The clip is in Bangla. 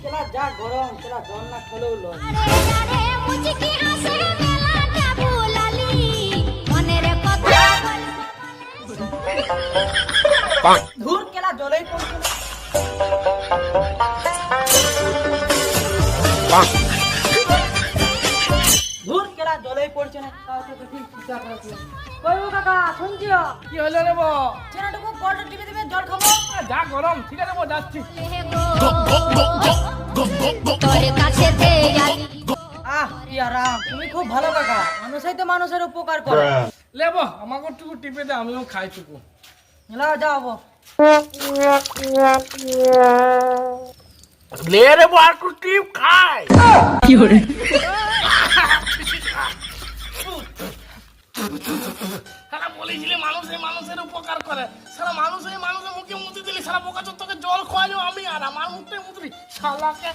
কেলা যা গরম কেলা জল না খেলেও লয়। ধুর কেলা জলেই পড়ছে না। ধুর কেলা জলেই পড়ছে না। তাও তো ঠিক চিন্তা করেছি। কই গো কাকা শুনছিও? কি হলো রে বো? ছেলেটুকু কলটা টিপে দিবে জল খাবো। যা গরম, ঠিক আছে বো, যাচ্ছি। আহ কি আরাম, তুমি খুব ভালো কাকা, মানুষই তো মানুষের উপকার করে। লে বো, আমাকে টুকু টিপে দে, আমিও খাই টুকু। লাও যাবো। লে রে বো, আর টুকু টিপ খাই। কি করে? সারা বলেছিলে মানুষে মানুষের উপকার করে, সারা মানুষে মানুষের মুখে মুতি দিলি, সারা বোকা চোর তোকে জল খোয়ালো আমি, আর আমার মুখে মুতলি শালাকে।